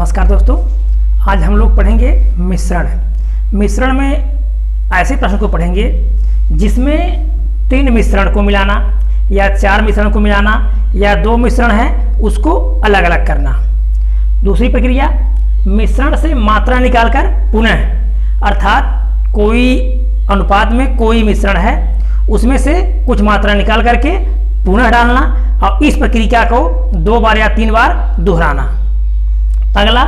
नमस्कार दोस्तों, आज हम लोग पढ़ेंगे मिश्रण। मिश्रण में ऐसे प्रश्न को पढ़ेंगे जिसमें 3 मिश्रण को मिलाना या 4 मिश्रण को मिलाना या 2 मिश्रण है उसको अलग अलग करना। दूसरी प्रक्रिया, मिश्रण से मात्रा निकालकर पुनः, अर्थात कोई अनुपात में कोई मिश्रण है उसमें से कुछ मात्रा निकाल करके पुनः डालना और इस प्रक्रिया को 2 बार या 3 बार दोहराना। अगला,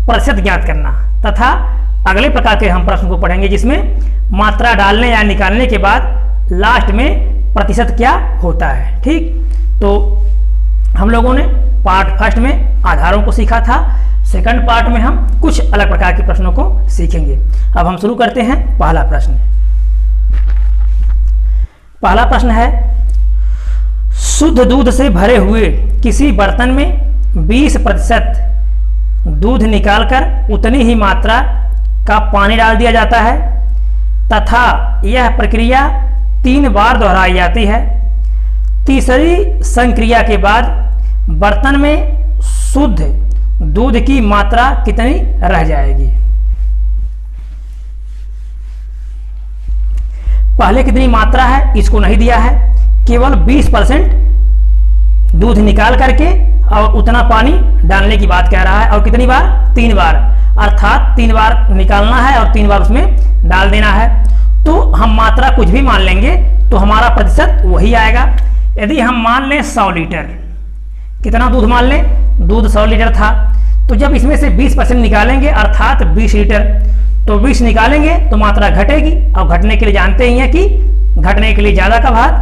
प्रतिशत ज्ञात करना तथा अगले प्रकार के हम प्रश्न को पढ़ेंगे जिसमें मात्रा डालने या निकालने के बाद लास्ट में प्रतिशत क्या होता है। ठीक, तो हम लोगों ने पार्ट फर्स्ट में आधारों को सीखा था, सेकंड पार्ट में हम कुछ अलग प्रकार के प्रश्नों को सीखेंगे। अब हम शुरू करते हैं। पहला प्रश्न है, शुद्ध दूध से भरे हुए किसी बर्तन में 20% दूध निकालकर उतनी ही मात्रा का पानी डाल दिया जाता है तथा यह प्रक्रिया 3 बार दोहराई जाती है। तीसरी संक्रिया के बाद बर्तन में शुद्ध दूध की मात्रा कितनी रह जाएगी। पहले कितनी मात्रा है इसको नहीं दिया है, केवल 20% दूध निकाल करके और उतना पानी डालने की बात कह रहा है। और कितनी बार? 3 बार, अर्थात 3 बार निकालना है और 3 बार उसमें डाल देना है। तो हम मात्रा कुछ भी मान लेंगे तो हमारा प्रतिशत वही आएगा। यदि हम मान लें 100 लीटर, कितना दूध मान लें? दूध 100 लीटर था, तो जब इसमें से 20% निकालेंगे अर्थात 20 लीटर, तो 20 निकालेंगे तो मात्रा घटेगी और घटने के लिए जानते ही हैं कि घटने के लिए ज़्यादा का भाग,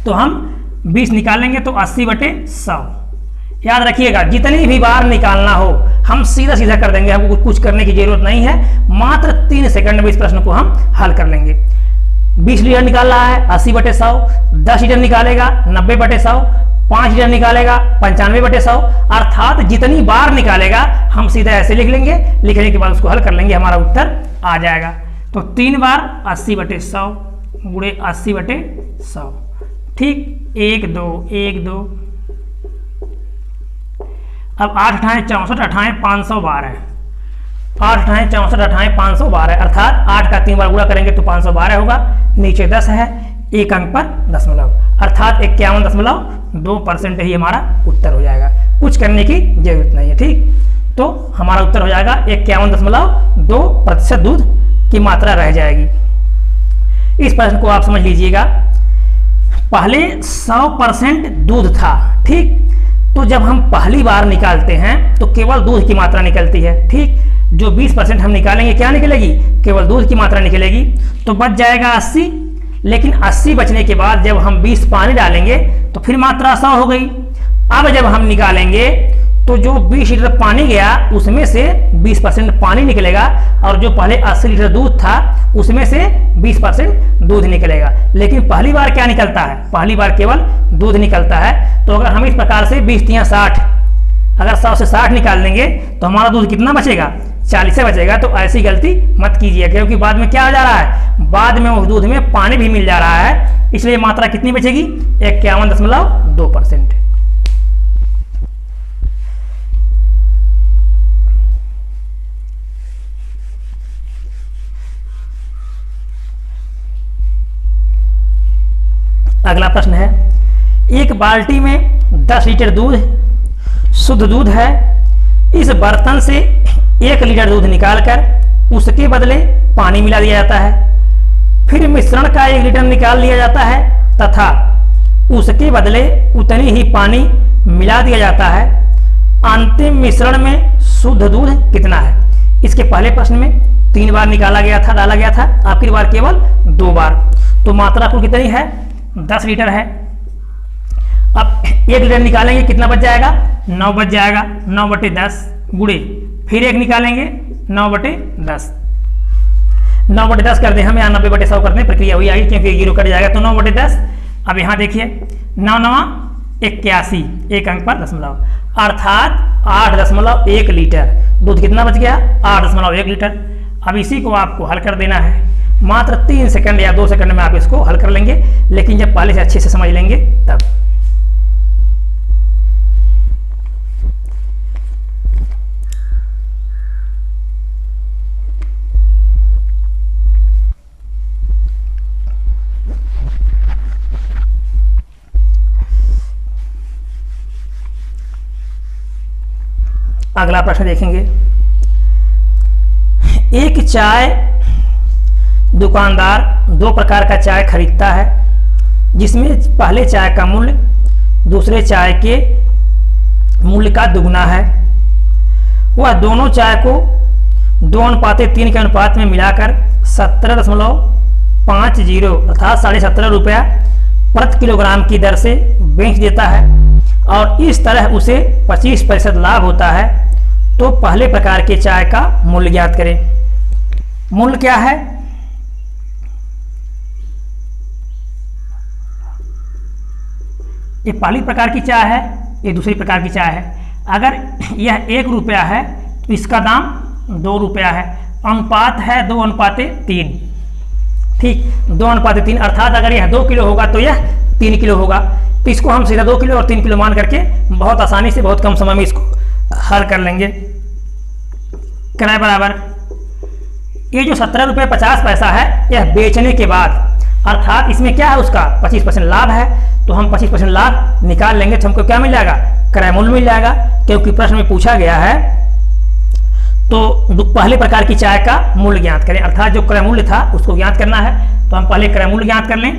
तो हम 20 निकालेंगे तो 80/100। याद रखिएगा, जितनी भी बार निकालना हो हम सीधा सीधा कर देंगे, हमको कुछ करने की जरूरत नहीं है। मात्र 3 सेकंड में इस प्रश्न को हम हल कर लेंगे। 20 लीटर निकाल रहा है 80/100, 10 लीटर निकालेगा 90/100, 5 लीटर निकालेगा 95/100, अर्थात जितनी बार निकालेगा हम सीधा ऐसे लिख लेंगे। लिखने के बाद उसको हल कर लेंगे, हमारा उत्तर आ जाएगा। तो 3 बार 80/100 गुणे 80/100। ठीक, 1 2 1 2। अब 8 अठाएं 64 अठाएं 512, 8 अठाएं 64 अठाएं 512, अर्थात 8 का 3 बार गुणा करेंगे तो 512 होगा। नीचे 10 है, एक अंक पर दशमलव, अर्थात 51.2% ही हमारा उत्तर हो जाएगा। कुछ करने की जरूरत नहीं है। ठीक, तो हमारा उत्तर हो जाएगा 51.2% दूध की मात्रा रह जाएगी। इस प्रश्न को आप समझ लीजिएगा। पहले 100% दूध था, ठीक, तो जब हम पहली बार निकालते हैं तो केवल दूध की मात्रा निकलती है। ठीक, जो 20% हम निकालेंगे क्या निकलेगी? केवल दूध की मात्रा निकलेगी, तो बच जाएगा 80। लेकिन 80 बचने के बाद जब हम 20 पानी डालेंगे तो फिर मात्रा 100 हो गई। अब जब हम निकालेंगे तो जो 20 लीटर पानी गया उसमें से 20% पानी निकलेगा और जो पहले 80 लीटर दूध था उसमें से 20% दूध निकलेगा। लेकिन पहली बार क्या निकलता है? पहली बार केवल दूध निकलता है। तो अगर हम इस प्रकार से 20 × 60, अगर 100 से 60 निकाल देंगे तो हमारा दूध कितना बचेगा? 40 से बचेगा। तो ऐसी गलती मत कीजिए, क्योंकि बाद में क्या हो जा रहा है? बाद में उस दूध में पानी भी मिल जा रहा है, इसलिए मात्रा कितनी बचेगी? 51.2%। अगला प्रश्न है, एक बाल्टी में 10 लीटर दूध शुद्ध दूध है। इस बर्तन से 1 लीटर दूध निकालकर उसके बदले पानी मिला दिया जाता है। फिर मिश्रण का 1 लीटर निकाल लिया जाता है तथा उसके बदले उतनी ही पानी मिला दिया जाता है। अंतिम मिश्रण में शुद्ध दूध कितना है? इसके पहले प्रश्न में 3 बार निकाला गया था, डाला गया था, आखिरी बार केवल 2 बार। तो मात्रा कुल कितनी है? 10 लीटर है। अब 1 लीटर निकालेंगे, कितना बच जाएगा? 9 बच जाएगा। 9/10 गुणे फिर 1 निकालेंगे, 9/10। 9/10 कर दें हम, यहाँ 90/100 करते हैं, प्रक्रिया हुई आएगी क्योंकि 0 कट जाएगा तो 9/10। अब यहाँ देखिए 9 9 81, एक अंक पर दशमलव, अर्थात 8.1 लीटर दूध कितना बच गया? 8.1 लीटर। अब इसी को आपको हल कर देना है। मात्र 3 सेकंड या 2 सेकंड में आप इसको हल कर लेंगे, लेकिन जब पहले से अच्छे से समझ लेंगे तब। अगला प्रश्न देखेंगे। एक चाय दुकानदार दो प्रकार का चाय खरीदता है, जिसमें पहले चाय का मूल्य दूसरे चाय के मूल्य का दुगना है। वह दोनों चाय को 2:3 के अनुपात में मिलाकर 17.50 अर्थात 17.5 रुपया प्रति किलोग्राम की दर से बेच देता है और इस तरह उसे 25% लाभ होता है। तो पहले प्रकार के चाय का मूल्य ज्ञात करें। मूल्य क्या है? ये पहली प्रकार की चाय है, ये दूसरी प्रकार की चाय है। अगर यह 1 रुपया है तो इसका दाम 2 रुपया है। अनुपात है 2:3। ठीक, 2:3 अर्थात अगर यह 2 किलो होगा तो यह 3 किलो होगा। तो इसको हम सीधा 2 किलो और 3 किलो मान करके बहुत आसानी से बहुत कम समय में इसको हल कर लेंगे। किराए बराबर ये जो 17.50 है यह बेचने के बाद, अर्थात इसमें क्या है उसका 25% लाभ है। तो हम 25% लाभ निकाल लेंगे तो हमको क्या मिल जाएगा? क्रय मूल्य मिल जाएगा, क्योंकि प्रश्न में पूछा गया है। तो पहले प्रकार की चाय का मूल्य ज्ञात करें, अर्थात जो क्रय मूल्य था उसको ज्ञात करना है। तो हम पहले क्रय मूल्य ज्ञात कर लें।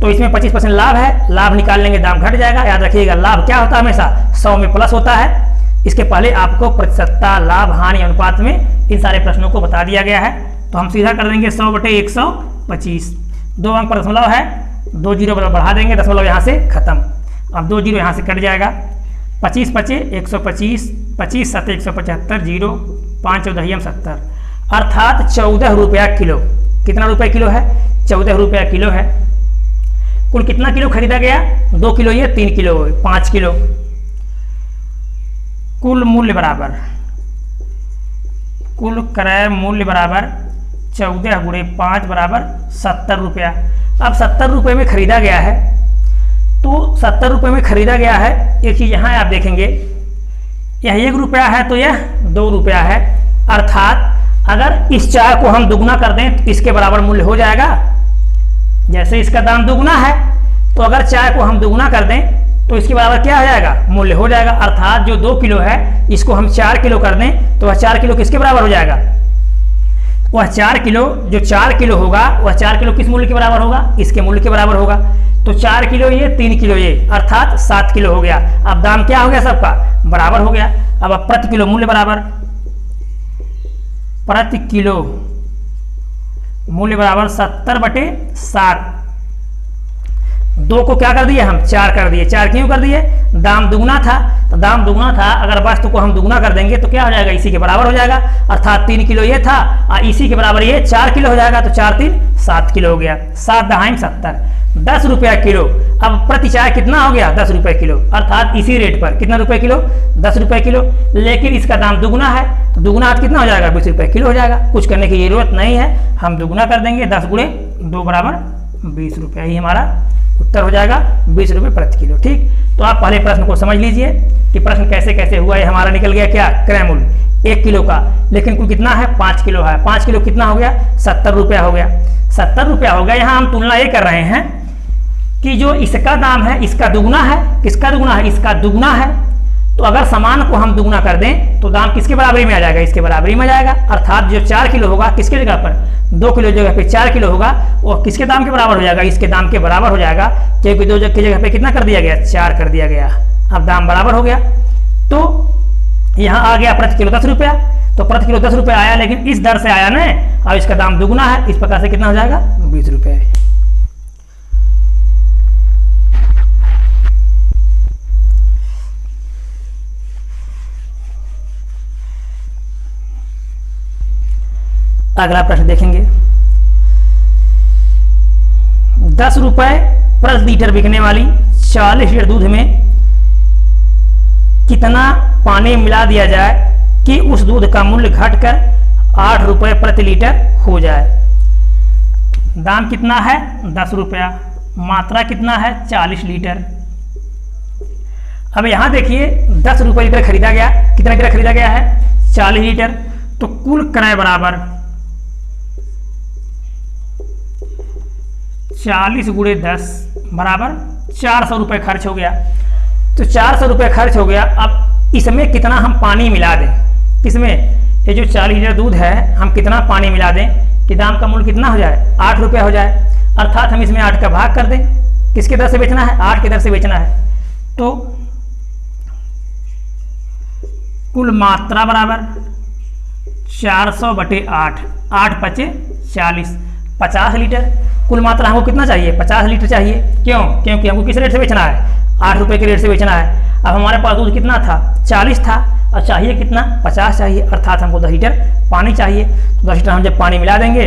तो इसमें 25% लाभ है, लाभ निकाल लेंगे, दाम घट जाएगा। याद रखिएगा लाभ क्या होता है? हमेशा 100 में प्लस होता है। इसके पहले आपको प्रतिशतता, लाभ, हानि अनुपात में इन सारे प्रश्नों को बता दिया गया है। तो हम सीधा कर देंगे 100/125। 2 अंक पर दशमलव है, 2 जीरो बढ़ा देंगे, दशमलव यहाँ से खत्म। अब 2 जीरो यहाँ से कट जाएगा। 25 × 125, 25 × 7 175, 0 5 × 14 70 अर्थात 14 रुपया किलो। कितना रुपया किलो है? 14 रुपया किलो है। कुल कितना किलो खरीदा गया? 2 किलो, ये 3 किलो, 5 किलो। कुल मूल्य बराबर, कुल क्रय मूल्य बराबर 14 × 5 बराबर 70 रुपया। अब 70 रुपये में खरीदा गया है, तो 70 रुपये में खरीदा गया है। एक चीज़ यहाँ आप देखेंगे, यह 1 रुपया है तो यह 2 रुपया है। अर्थात अगर इस चाय को हम दुगना कर दें तो इसके बराबर मूल्य हो जाएगा। जैसे इसका दाम दुगना है तो अगर चाय को हम दुगना कर दें तो इसके बराबर क्या हो जाएगा? मूल्य हो जाएगा। अर्थात जो 2 किलो है इसको हम 4 किलो कर दें तो वह 4 किलो किसके बराबर हो जाएगा? वह 4 किलो, जो 4 किलो होगा वह 4 किलो किस मूल्य के बराबर होगा? इसके मूल्य के बराबर होगा। तो 4 किलो ये, 3 किलो ये, अर्थात 7 किलो हो गया। अब दाम क्या हो गया? सबका बराबर हो गया। अब प्रति किलो मूल्य बराबर, प्रति किलो मूल्य बराबर 70/7। 2 को क्या कर दिए हम? 4 कर दिए। 4 क्यों कर दिए? दाम दुगना था, तो दाम दुगना था, अगर वस्तु को हम दुगना कर देंगे तो क्या हो जाएगा? इसी के बराबर हो जाएगा। अर्थात 3 किलो ये था और इसी के बराबर ये 4 किलो हो जाएगा। तो 4 × 3 7 किलो हो गया। 7 दहाई 70, 10 रुपया किलो। अब प्रति चाय कितना हो गया? 10 रुपये किलो। अर्थात इसी रेट पर कितना रुपये किलो? 10 रुपये किलो। लेकिन इसका दाम दुगना है तो दुगना कितना हो जाएगा? 20 रुपये किलो हो जाएगा। कुछ करने की जरूरत नहीं है, हम दुगना कर देंगे। 10 × 2 बराबर 20 रुपया, ही हमारा उत्तर हो जाएगा 20 रुपये प्रति किलो। ठीक, तो आप पहले प्रश्न को समझ लीजिए कि प्रश्न कैसे कैसे हुआ। ये हमारा निकल गया क्या? क्रय मूल्य 1 किलो का, लेकिन कुल कितना है? 5 किलो है। 5 किलो कितना हो गया? 70 रुपया हो गया। 70 रुपया हो गया। यहाँ हम तुलना ये कर रहे हैं कि जो इसका दाम है इसका दुगना है। किसका दुगना है? इसका दुगना है। तो अगर सामान को हम दुगना कर दें तो दाम किसके बराबरी में आ जाएगा? इसके बराबरी में जाएगा। अर्थात जो 4 किलो होगा किसके जगह पर? 2 किलो जगह पे 4 किलो होगा, वो किसके दाम के बराबर हो जाएगा? इसके दाम के बराबर हो जाएगा, क्योंकि 2 की जगह पे कितना कर दिया गया? 4 कर दिया गया। अब दाम बराबर हो गया। तो यहाँ आ गया प्रति किलो 10 रुपया। तो प्रति किलो 10 रुपया आया, लेकिन इस दर से आया ना, और इसका दाम दुगुना है। इस प्रकार से कितना हो जाएगा? 20 रुपये। अगला प्रश्न देखेंगे। 10 रुपये प्रति लीटर बिकने वाली 40 लीटर दूध में कितना पानी मिला दिया जाए कि उस दूध का मूल्य घटकर 8 रुपये प्रति लीटर हो जाए? दाम कितना है? 10 रुपया। मात्रा कितना है? 40 लीटर। अब यहां देखिए 10 रुपये लीटर खरीदा गया। कितना लीटर खरीदा गया है? 40 लीटर। तो कुल क्रय बराबर 40 × 10 बराबर 400 रुपये खर्च हो गया। तो 400 रुपये खर्च हो गया। अब इसमें कितना हम पानी मिला दें? किसमें, ये जो 40 लीटर दूध है हम कितना पानी मिला दें कि दाम का मूल्य कितना हो जाए, 8 रुपये हो जाए। अर्थात हम इसमें 8 का भाग कर दें, किसके दर से बेचना है, 8 के दर से बेचना है। तो कुल मात्रा बराबर 400/8, 8 पचे 40, 50 लीटर। कुल मात्रा हमको कितना चाहिए, 50 लीटर चाहिए। क्यों, क्योंकि हमको किस रेट से बेचना है, 8 रुपये के रेट से बेचना है। अब हमारे पास दूध कितना था, 40 था, और चाहिए कितना, 50 चाहिए। अर्थात हमको 10 लीटर पानी चाहिए। तो 10 लीटर हम जब पानी मिला देंगे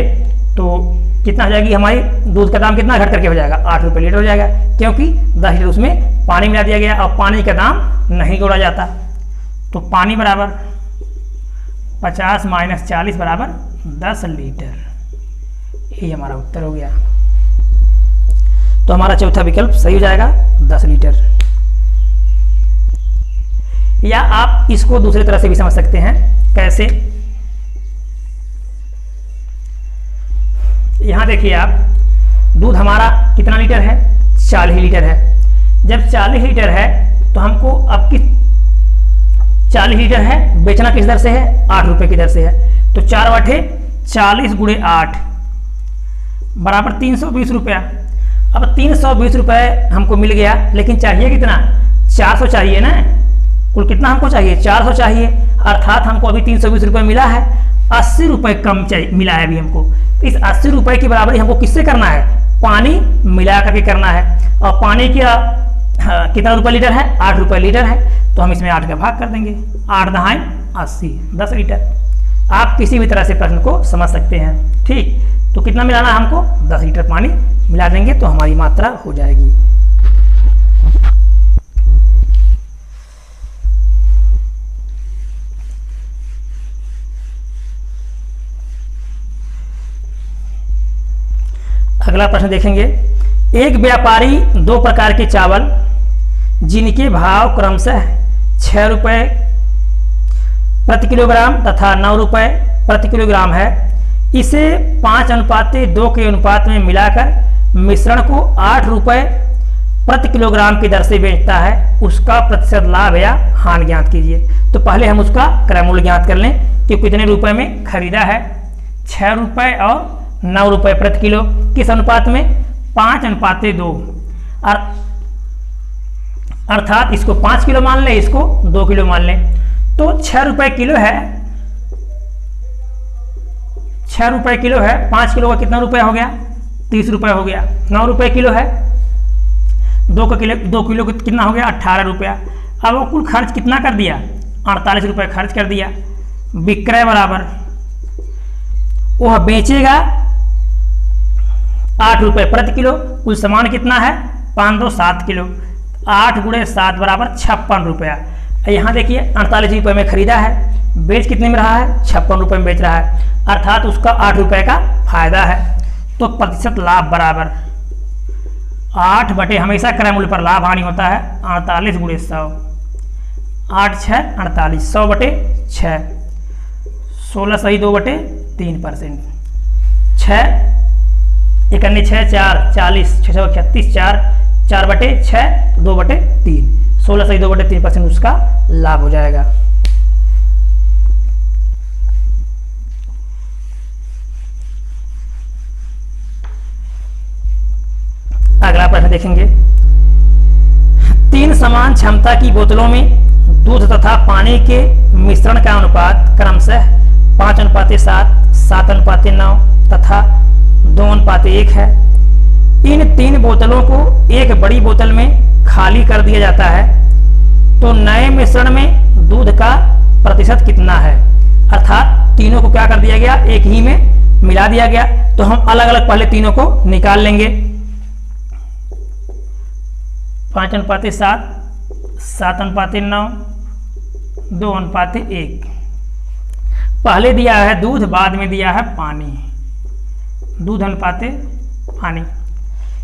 तो कितना हो जाएगी, हमारी दूध का दाम कितना घट करके हो जाएगा, 8 रुपये लीटर हो जाएगा, क्योंकि 10 लीटर उसमें पानी मिला दिया गया और पानी का दाम नहीं जोड़ा जाता। तो पानी बराबर 50 - 40 बराबर 10 लीटर। ये हमारा उत्तर हो गया। तो हमारा चौथा विकल्प सही हो जाएगा, 10 लीटर। या आप इसको दूसरी तरह से भी समझ सकते हैं। कैसे, यहां देखिए आप, दूध हमारा कितना लीटर है, 40 लीटर है। जब 40 लीटर है तो हमको अब किस 40 लीटर है, बेचना किस दर से है, 8 रुपये की दर से है। तो 4/40 × 8 बराबर 320 रुपया। अब 320 रुपये हमको मिल गया, लेकिन चाहिए कितना, 400 चाहिए ना। कुल कितना हमको चाहिए, 400 चाहिए। अर्थात हमको अभी 320 रुपये मिला है, 80 रुपये कम चाहिए मिला है अभी हमको। तो इस 80 रुपये की बराबरी हमको किससे करना है, पानी मिला करके करना है। और पानी का कितना रुपये लीटर है, 8 रुपये लीटर है। तो हम इसमें 8 का भाग कर देंगे, 8 दहाई 80, 10 लीटर। आप किसी भी तरह से प्रश्न को समझ सकते हैं। ठीक, तो कितना मिलाना है हमको, 10 लीटर पानी मिला देंगे तो हमारी मात्रा हो जाएगी। अगला प्रश्न देखेंगे। एक व्यापारी 2 प्रकार के चावल जिनके भाव क्रमशः 6 रुपये प्रति किलोग्राम तथा 9 रुपये प्रति किलोग्राम है, इसे 5:2 के अनुपात में मिलाकर मिश्रण को 8 रुपये प्रति किलोग्राम की दर से बेचता है, उसका प्रतिशत लाभ या हानि ज्ञात कीजिए। तो पहले हम उसका क्रय मूल्य ज्ञात कर लें कि कितने रुपए में खरीदा है, 6 रुपये और 9 रुपये प्रति किलो। किस अनुपात में, 5:2। अर्थात इसको 5 किलो मान लें, इसको 2 किलो मान लें। तो 6 रुपये किलो है, 6 रुपये किलो है, 5 किलो का कितना रुपया हो गया, 30 रुपये हो गया। 9 रुपये किलो है, 2 किलो का कितना हो गया, 18 रुपया। अब वो कुल खर्च कितना कर दिया, 48 रुपये खर्च कर दिया। विक्रय बराबर वह बेचेगा 8 रुपये प्रति किलो। कुल सामान कितना है, 507 किलो। 8 × 7 बराबर 56 रुपया। यहाँ देखिए 48 रुपये में खरीदा है, बेच कितने में रहा है, 56 रुपये में बेच रहा है। अर्थात उसका 8 रुपये का फायदा है। तो प्रतिशत लाभ बराबर 8 बटे, हमेशा क्रय मूल्य पर लाभ हानि होता है, 48 × 100, 8 × 6 48, 100 बटे 6, 16 सही 2/3%, 6 1 6 4 40, 6 36, 4 बटे 6 2/3, 16 सही 2/3% उसका लाभ हो जाएगा। अगला प्रश्न देखेंगे। 3 समान क्षमता की बोतलों में दूध तथा पानी के मिश्रण का अनुपात क्रमशः 5:7, 7:9 तथा 2:1 है। इन 3 बोतलों को एक बड़ी बोतल में खाली कर दिया जाता है, तो नए मिश्रण में दूध का प्रतिशत कितना है। अर्थात तीनों को क्या कर दिया गया, एक ही में मिला दिया गया। तो हम अलग अलग पहले तीनों को निकाल लेंगे। 5:7, 7:9, 2:1। पहले दिया है दूध, बाद में दिया है पानी, दूध अनुपात पानी।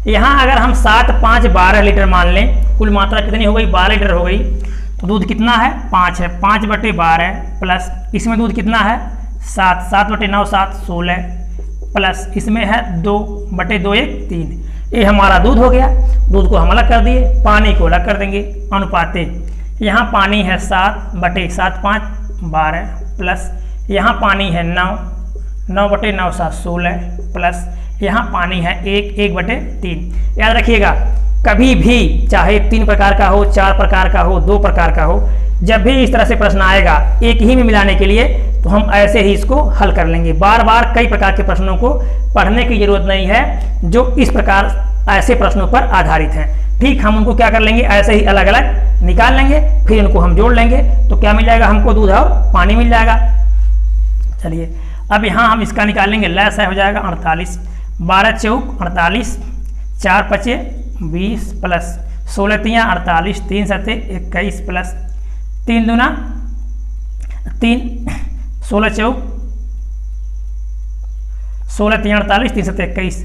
यहाँ अगर हम 7, 5, 12 लीटर मान लें, कुल मात्रा कितनी हो गई, 12 लीटर हो गई। तो दूध कितना है, 5 है, 5/12 प्लस इसमें दूध कितना है, 7, 7/9 7, 16 प्लस इसमें है 2/2 1 3। ये हमारा दूध हो गया। दूध को हम अलग कर दिए, पानी को अलग कर देंगे। अनुपाते यहाँ पानी है 7/7, 5 12 प्लस यहाँ पानी है 9, 9 बटे 9 7 16 प्लस यहाँ पानी है 1 बटे 3। याद रखिएगा कभी भी चाहे 3 प्रकार का हो, 4 प्रकार का हो, 2 प्रकार का हो, जब भी इस तरह से प्रश्न आएगा एक ही में मिलाने के लिए तो हम ऐसे ही इसको हल कर लेंगे। बार बार कई प्रकार के प्रश्नों को पढ़ने की जरूरत नहीं है जो इस प्रकार ऐसे प्रश्नों पर आधारित हैं। ठीक, हम उनको क्या कर लेंगे, ऐसे ही अलग अलग निकाल लेंगे, फिर उनको हम जोड़ लेंगे तो क्या मिल जाएगा हमको, दूध और पानी मिल जाएगा। चलिए अब यहाँ हम इसका निकालेंगे, लैस है हो जाएगा 48, 12 चौक 48, 4 पचे 20 प्लस 16 तियाँ 48, 3 सते 21 प्लस 3 दूना 3, 16 चौक 16 तियाँ 48, 3 सते 21,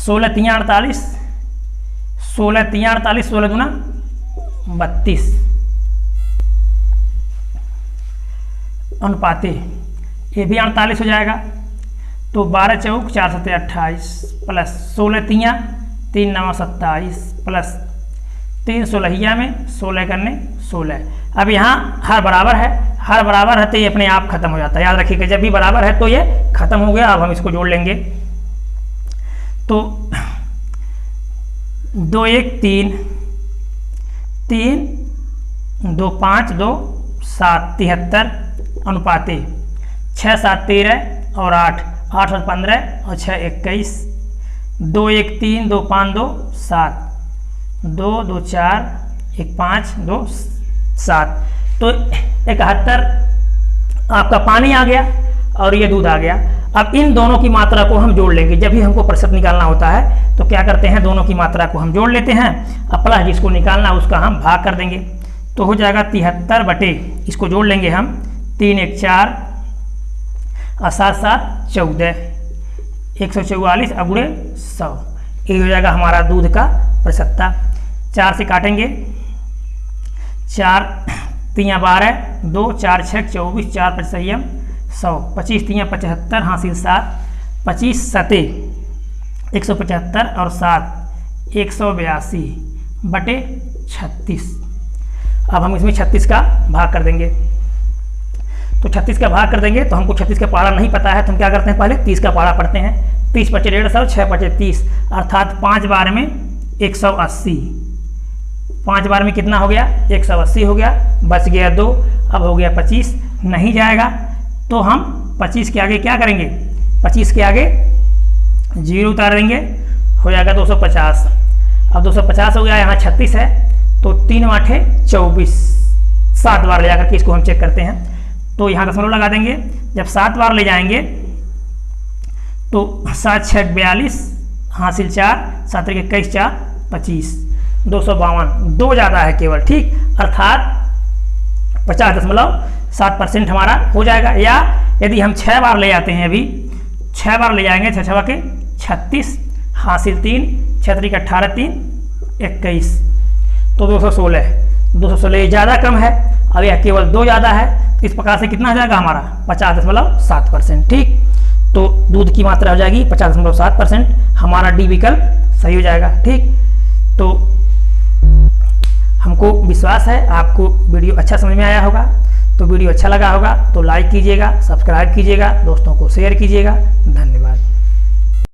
16 तियाँ 48, 16 तियाँ 48, 16 दूना 32 अनुपाते ये भी 48 हो जाएगा। तो 12 चौक 4 सते 28 प्लस 16 तियाँ 3 9 27 प्लस 3 16 में 16 करने 16। अब यहाँ हर बराबर है, हर बराबर है तो ये अपने आप खत्म हो जाता है। याद रखिएगा जब भी बराबर है तो ये खत्म हो गया। अब हम इसको जोड़ लेंगे तो 2 1 3 3 2 5 2 7 73 अनुपाते 6 7 13 और 8 8 और 15 और 6 21 2 1 3 2 5 2 7 2 2 4 1 5 2 7 तो 71 आपका पानी आ गया और ये दूध आ गया। अब इन दोनों की मात्रा को हम जोड़ लेंगे। जब भी हमको प्रतिशत निकालना होता है तो क्या करते हैं, दोनों की मात्रा को हम जोड़ लेते हैं, अब प्लस जिसको निकालना उसका हम भाग कर देंगे तो हो जाएगा 73 बटे, इसको जोड़ लेंगे हम 3 1 4 और 7 7 14 144 अगुड़े 100। ये हो जाएगा हमारा दूध का प्रतिशतता। 4 से काटेंगे, 4 तियाँ 12 2 4 6 24 4 5 संयम 100 25 तियाँ 75 हासिल 7 25 सते 175 और 7 182 बटे 36। अब हम इसमें 36 का भाग कर देंगे तो 36 का भाग कर देंगे तो हमको 36 का पारा नहीं पता है तो हम क्या करते हैं, पहले 30 का पारा पढ़ते हैं। 30 पचे 150 6 पचे 30 अर्थात 5 बार में 180, 5 बार में कितना हो गया 180 हो गया, बच गया 2, अब हो गया 25 नहीं जाएगा तो हम 25 के आगे क्या करेंगे, 25 के आगे 0 उतार देंगे, हो जाएगा 250। अब 250 हो गया, यहाँ 36 है तो 3 8 24, 7 बार ले जाकर के इसको हम चेक करते हैं तो यहाँ दशमलव लगा देंगे। जब 7 बार ले जाएंगे तो 7 6 42 हासिल 4 7 21 4 25 252, 2 ज़्यादा है केवल, ठीक, अर्थात 50.7% हमारा हो जाएगा। या यदि हम 6 बार ले जाते हैं, अभी 6 बार ले जाएंगे, 6 6 के 36 हासिल 3 6 3 18 3 21 तो 216 ज़्यादा कम है, अब यह केवल 2 ज़्यादा है। इस प्रकार से कितना हो जाएगा हमारा 50.7%, ठीक। तो दूध की मात्रा हो जाएगी 50.7%, हमारा डी विकल्प सही हो जाएगा, ठीक। तो हमको विश्वास है आपको वीडियो अच्छा समझ में आया होगा। तो वीडियो अच्छा लगा होगा तो लाइक कीजिएगा, सब्सक्राइब कीजिएगा, दोस्तों को शेयर कीजिएगा। धन्यवाद।